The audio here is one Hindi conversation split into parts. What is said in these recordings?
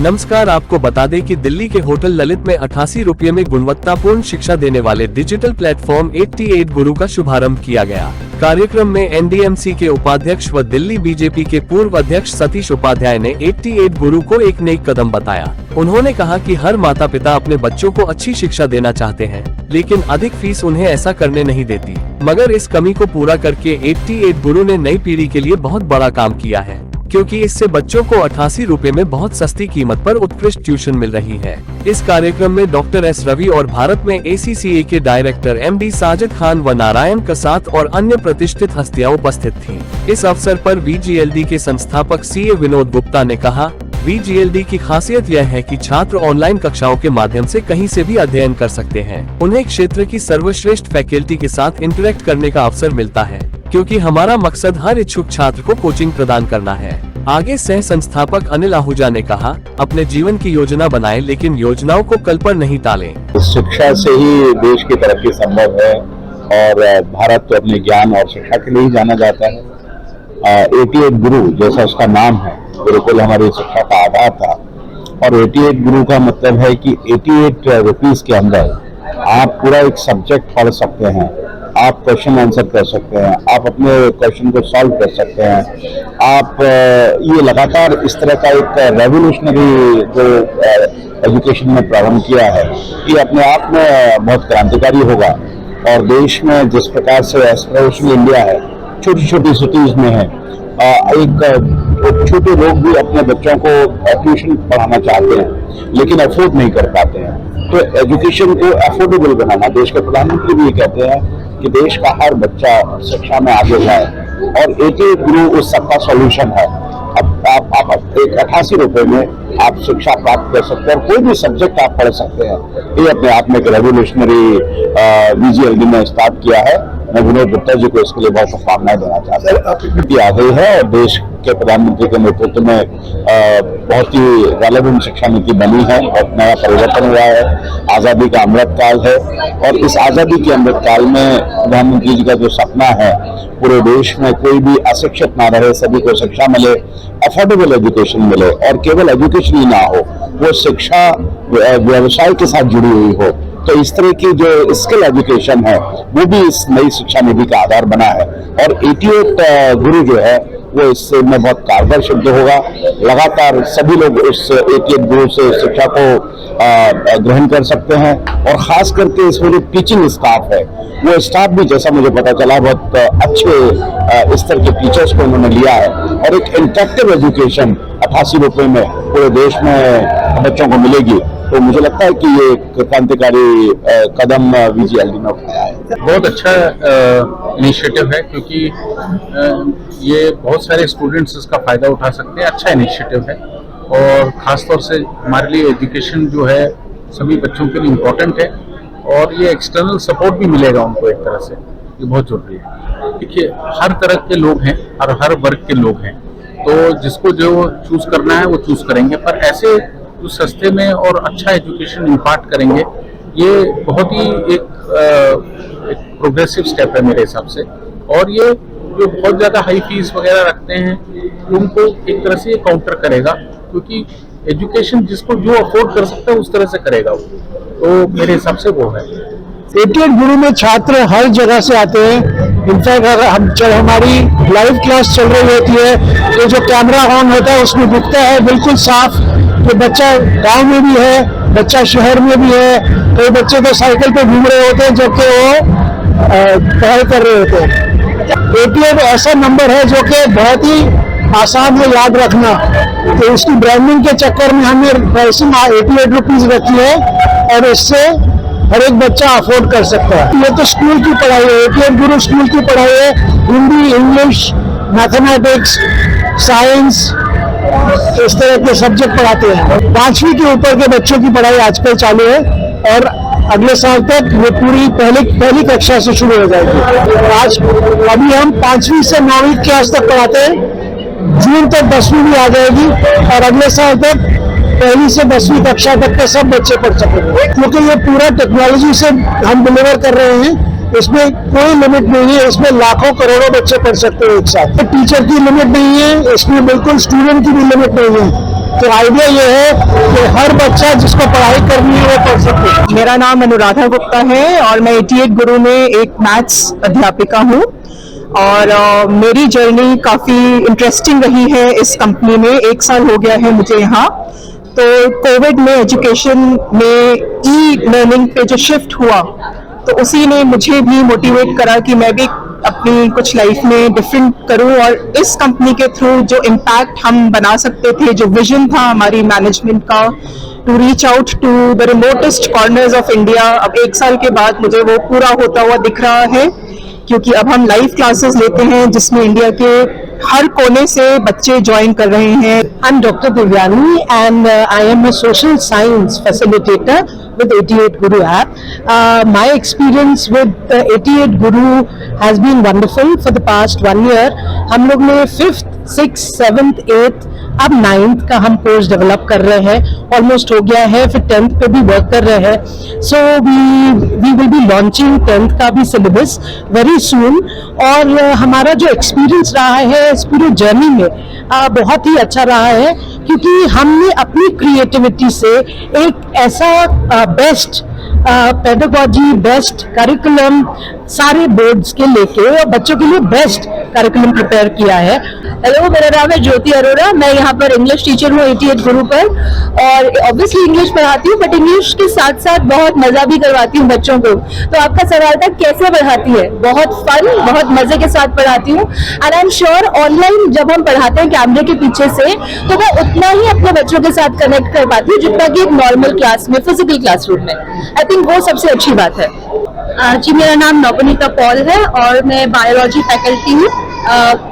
नमस्कार, आपको बता दें कि दिल्ली के होटल ललित में 88 रुपये में गुणवत्तापूर्ण शिक्षा देने वाले डिजिटल प्लेटफॉर्म 88 गुरु का शुभारंभ किया गया। कार्यक्रम में एनडीएमसी के उपाध्यक्ष व दिल्ली बीजेपी के पूर्व अध्यक्ष सतीश उपाध्याय ने 88 गुरु को एक नेक कदम बताया। उन्होंने कहा कि हर माता पिता अपने बच्चों को अच्छी शिक्षा देना चाहते हैं, लेकिन अधिक फीस उन्हें ऐसा करने नहीं देती। मगर इस कमी को पूरा करके 88 गुरु ने नई पीढ़ी के लिए बहुत बड़ा काम किया है, क्योंकि इससे बच्चों को 88 रुपए में बहुत सस्ती कीमत पर उत्कृष्ट ट्यूशन मिल रही है। इस कार्यक्रम में डॉक्टर एस रवि और भारत में ACCA के डायरेक्टर MD साजिद खान व नारायण कसात और अन्य प्रतिष्ठित हस्तियां उपस्थित थीं। इस अवसर पर VGLD के संस्थापक CA विनोद गुप्ता ने कहा, VGLD की खासियत यह है कि छात्र ऑनलाइन कक्षाओं के माध्यम से कहीं से भी अध्ययन कर सकते हैं। उन्हें क्षेत्र की सर्वश्रेष्ठ फैकल्टी के साथ इंटरेक्ट करने का अवसर मिलता है, क्योंकि हमारा मकसद हर इच्छुक छात्र को कोचिंग प्रदान करना है। आगे सह संस्थापक अनिल आहूजा ने कहा, अपने जीवन की योजना बनाएं, लेकिन योजनाओं को कल पर नहीं टालें। शिक्षा से ही देश की तरक्की संभव है और भारत तो अपने ज्ञान और शिक्षा के लिए ही जाना जाता है। 88 गुरु जैसा उसका नाम है, गुरुकुल हमारी शिक्षा का आधार था। और 88 गुरु का मतलब है कि 88 रुपीस के अंदर आप पूरा एक सब्जेक्ट पढ़ सकते हैं, आप क्वेश्चन आंसर कर सकते हैं, आप अपने क्वेश्चन को सॉल्व कर सकते हैं। आप ये लगातार इस तरह का एक रेवोल्यूशनरी जो एजुकेशन में प्रारंभ किया है, ये अपने आप में बहुत क्रांतिकारी होगा। और देश में जिस प्रकार से एस्पिरेशनल इंडिया है, छोटी छोटी सिटीज में है, एक छोटे लोग भी अपने बच्चों को ट्यूशन पढ़ाना चाहते हैं, लेकिन अफोर्ड नहीं कर पाते हैं। तो एजुकेशन को अफोर्डेबल बनाना, देश के प्रधानमंत्री भी ये कहते हैं कि देश का हर बच्चा शिक्षा में आगे जाए, और 88 गुरु उस सबका सॉल्यूशन है। अब आप एक 88 रुपए में आप शिक्षा प्राप्त कर सकते हैं और कोई भी सब्जेक्ट आप पढ़ सकते हैं। ये अपने आप में एक रेवोल्यूशनरी VGLD ने स्टार्ट किया है। मैं विनोद गुप्ता जी को इसके लिए बहुत शुभकामनाएं देना चाहता हूँ। आ गई है और देश के प्रधानमंत्री के नेतृत्व में बहुत ही रेलेवेंट शिक्षा नीति बनी है, बहुत नया परिवर्तन हुआ है। आजादी का अमृत काल है और इस आजादी के अमृत काल में प्रधानमंत्री जी का जो सपना है, पूरे देश में कोई भी अशिक्षित ना रहे, सभी को शिक्षा मिले, अफोर्डेबल एजुकेशन मिले, और केवल एजुकेशन ही ना हो, वो शिक्षा व्यवसाय के साथ जुड़ी हुई हो। तो इस तरह की जो स्किल एजुकेशन है, वो भी इस नई शिक्षा नीति का आधार बना है। और 88 गुरु जो है वो इससे में बहुत कारगर सिद्ध होगा। लगातार सभी लोग इस 88 गुरु से शिक्षा को ग्रहण कर सकते हैं, और खास करके इसमें जो टीचिंग स्टाफ है, वो स्टाफ भी जैसा मुझे पता चला बहुत अच्छे स्तर के टीचर्स को उन्होंने लिया है। और एक इंटरेक्टिव एजुकेशन 88 रुपए में पूरे देश में बच्चों को मिलेगी। तो मुझे लगता है कि ये क्रांतिकारी कदम VGLD ने उठाया है। बहुत अच्छा इनिशिएटिव है, क्योंकि ये बहुत सारे स्टूडेंट्स इसका फायदा उठा सकते हैं। अच्छा इनिशिएटिव है, और खासतौर से हमारे लिए एजुकेशन जो है सभी बच्चों के लिए इम्पोर्टेंट है, और ये एक्सटर्नल सपोर्ट भी मिलेगा उनको एक तरह से, ये बहुत जरूरी है। देखिए, हर तरह के लोग हैं और हर वर्ग के लोग हैं, तो जिसको जो चूज करना है वो चूज करेंगे, पर ऐसे जो सस्ते में और अच्छा एजुकेशन इम्पार्ट करेंगे, ये बहुत ही एक प्रोग्रेसिव स्टेप है मेरे हिसाब से। और ये जो बहुत ज़्यादा हाई फीस वगैरह रखते हैं, उनको एक तरह से ये काउंटर करेगा, क्योंकि एजुकेशन जिसको जो अफोर्ड कर सकता है उस तरह से करेगा वो, तो मेरे हिसाब से वो है। 88 गुरु में छात्र हर जगह से आते हैं। इनफैक्ट अगर जब हमारी लाइव क्लास चल रही होती है, तो जो कैमरा ऑन होता है उसमें दिखता है बिल्कुल साफ कि बच्चा गांव में भी है, बच्चा शहर में भी है। कई बच्चे तो साइकिल पे घूम रहे होते हैं जबकि वो पढ़ाई कर रहे होते हैं। 88 ऐसा नंबर है जो कि बहुत ही आसान है याद रखना, तो उसकी ब्रांडिंग के चक्कर में हमने प्राइसिंग 88 रुपीज रखी है, और इससे हर एक बच्चा अफोर्ड कर सकता है। ये तो स्कूल की पढ़ाई है, 88 गुरु स्कूल की पढ़ाई है। हिंदी, इंग्लिश, मैथमेटिक्स, साइंस, इस तरह के सब्जेक्ट पढ़ाते हैं। 5वीं के ऊपर के बच्चों की पढ़ाई आजकल चालू है, और अगले साल तक ये पूरी पहली कक्षा से शुरू हो जाएगी। अभी हम 5वीं से 9वीं क्लास तक पढ़ाते हैं, जून तक 10वीं भी आ जाएगी, और अगले साल तक 1ली से 10वीं कक्षा तक के सब बच्चे पढ़ सकेंगे। क्योंकि ये पूरा टेक्नोलॉजी से हम डिलीवर कर रहे हैं, इसमें कोई लिमिट नहीं है। इसमें लाखों करोड़ों बच्चे पढ़ सकते हैं एक साथ। टीचर की लिमिट नहीं है, इसमें बिल्कुल स्टूडेंट की भी लिमिट नहीं है। तो आइडिया ये है कि हर बच्चा जिसको पढ़ाई करनी है वो कर सके। मेरा नाम अनुराधा गुप्ता है और मैं 88 गुरु में एक मैथ्स अध्यापिका हूँ और मेरी जर्नी काफ़ी इंटरेस्टिंग रही है इस कंपनी में। 1 साल हो गया है मुझे यहाँ। तो कोविड में एजुकेशन में ई लर्निंग पे जो शिफ्ट हुआ तो उसी ने मुझे भी मोटिवेट करा कि मैं भी अपनी कुछ लाइफ में डिफरेंट करूं और इस कंपनी के थ्रू जो इम्पैक्ट हम बना सकते थे, जो विजन था हमारी मैनेजमेंट का to reach out to the remotest corners of India, अब 1 साल के बाद मुझे वो पूरा होता हुआ दिख रहा है। क्योंकि अब हम लाइव क्लासेस लेते हैं जिसमें इंडिया के हर कोने से बच्चे ज्वाइन कर रहे हैं। I am doctor Divyani and I am a social science facilitator with 88 Guru app. My experience with 88 Guru has been wonderful for the past 1 year. हम लोग ने 5th, 6th, 7th, 8th अब 9th का हम कोर्स डेवलप कर रहे हैं, ऑलमोस्ट हो गया है, फिर 10th पे भी वर्क कर रहे हैं। So we will be launching 10th का भी सिलेबस वेरी सून। और हमारा जो एक्सपीरियंस रहा है इस पूरे जर्नी में बहुत ही अच्छा रहा है, क्योंकि हमने अपनी क्रिएटिविटी से एक ऐसा बेस्ट पेडागॉजी, बेस्ट करिकुलम सारे बोर्ड्स के लेके और बच्चों के लिए बेस्ट करिकुलम प्रिपेयर किया है। हेलो, मेरा नाम है ज्योति अरोड़ा। मैं यहाँ पर इंग्लिश टीचर हूँ 88 गुरु पर और ऑब्वियसली इंग्लिश पढ़ाती हूँ, बट इंग्लिश के साथ साथ बहुत मजा भी करवाती हूँ बच्चों को। तो आपका सवाल था कैसे पढ़ाती है? बहुत फन, बहुत मजे के साथ पढ़ाती हूँ। And I am sure online जब हम पढ़ाते हैं कैमरे के पीछे से तो मैं उतना ही अपने बच्चों के साथ कनेक्ट कर पाती हूँ जितना कि एक नॉर्मल क्लास में, फिजिकल क्लासरूम में। आई थिंक वो सबसे अच्छी बात है। जी, मेरा नाम नवनीता पॉल है और मैं बायोलॉजी फैकल्टी हूँ।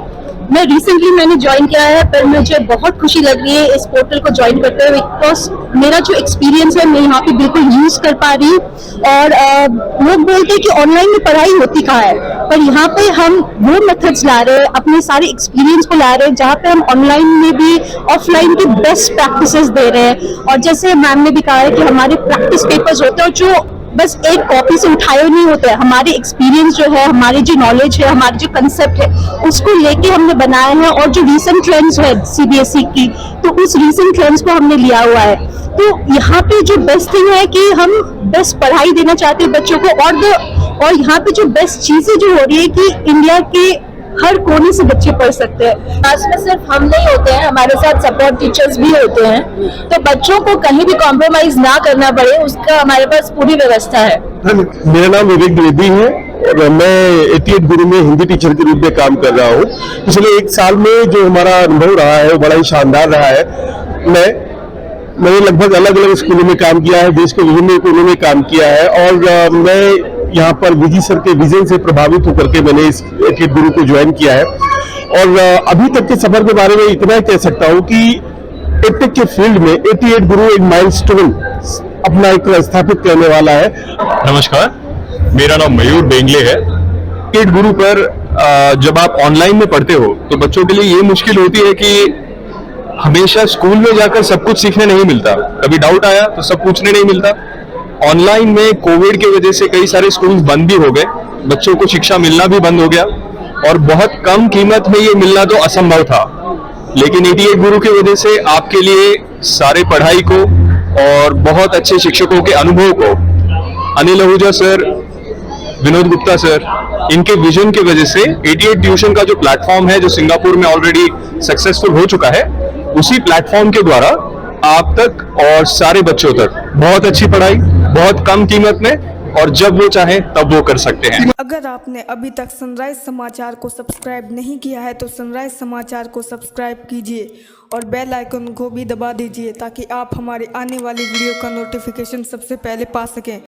मैं रिसेंटली ज्वाइन किया है, पर मुझे बहुत खुशी लग रही है इस पोर्टल को ज्वाइन करते हुए, बिकॉज मेरा जो एक्सपीरियंस है मैं यहाँ पे बिल्कुल यूज कर पा रही हूँ। और लोग बोलते हैं कि ऑनलाइन में पढ़ाई होती कहाँ है, पर यहाँ पे हम वो मेथड्स ला रहे हैं, अपने सारे एक्सपीरियंस को ला रहे हैं, जहाँ पे हम ऑनलाइन में भी ऑफलाइन की बेस्ट प्रैक्टिसेस दे रहे हैं। और जैसे मैम ने भी कहा है कि हमारे प्रैक्टिस पेपर्स होते हैं जो बस एक कॉपी से उठाए नहीं होते हैं, हमारे एक्सपीरियंस जो है, हमारी जो नॉलेज है, हमारी जो कंसेप्ट है, उसको लेके हमने बनाए हैं। और जो रीसेंट ट्रेंड्स है सीबीएसई की, तो उस रीसेंट ट्रेंड्स को हमने लिया हुआ है। तो यहाँ पे जो बेस्ट थिंग है कि हम बेस्ट पढ़ाई देना चाहते हैं बच्चों को। और यहाँ पे जो बेस्ट चीजें जो हो रही है कि इंडिया के हर कोने से बच्चे पढ़ सकते हैं। क्लास में सिर्फ हम नहीं होते हैं, हमारे साथ सपोर्ट टीचर्स भी होते हैं, तो बच्चों को कहीं भी कॉम्प्रोमाइज ना करना पड़े, उसका हमारे पास पूरी व्यवस्था है। मेरा नाम विवेक द्विवेदी है और मैं 88 गुरु में हिंदी टीचर के रूप में काम कर रहा हूँ। पिछले 1 साल में जो हमारा अनुभव रहा है वो बड़ा ही शानदार रहा है। मैंने लगभग अलग अलग स्कूलों में काम किया है, देश के विभिन्न कोनों में काम किया है और मैं यहाँ पर विजी सर के विजन से प्रभावित होकर के मैंने इस 88 गुरु को ज्वाइन किया है। और अभी तक के सफर के बारे में इतना कह सकता हूँ कि एडटेक के फील्ड में 88 गुरु एक माइलस्टोन अपना एक स्थापित करने वाला है। नमस्कार, मेरा नाम मयूर बेंगले है। 88 गुरु पर जब आप ऑनलाइन में पढ़ते हो तो बच्चों के लिए ये मुश्किल होती है कि हमेशा स्कूल में जाकर सब कुछ सीखने नहीं मिलता, कभी डाउट आया तो सब पूछने नहीं मिलता। ऑनलाइन में कोविड की वजह से कई सारे स्कूल बंद भी हो गए, बच्चों को शिक्षा मिलना भी बंद हो गया और बहुत कम कीमत में ये मिलना तो असंभव था। लेकिन 88 गुरु की वजह से आपके लिए सारे पढ़ाई को और बहुत अच्छे शिक्षकों के अनुभव को, अनिल आहूजा सर, विनोद गुप्ता सर, इनके विजन की वजह से 88 ट्यूशन का जो प्लेटफॉर्म है, जो सिंगापुर में ऑलरेडी सक्सेसफुल हो चुका है, उसी प्लेटफॉर्म के द्वारा आप तक और सारे बच्चों तक बहुत अच्छी पढ़ाई बहुत कम कीमत में और जब वो चाहे तब वो कर सकते हैं। अगर आपने अभी तक सनराइज समाचार को सब्सक्राइब नहीं किया है तो सनराइज समाचार को सब्सक्राइब कीजिए और बेल आइकन को भी दबा दीजिए ताकि आप हमारे आने वाली वीडियो का नोटिफिकेशन सबसे पहले पा सकें।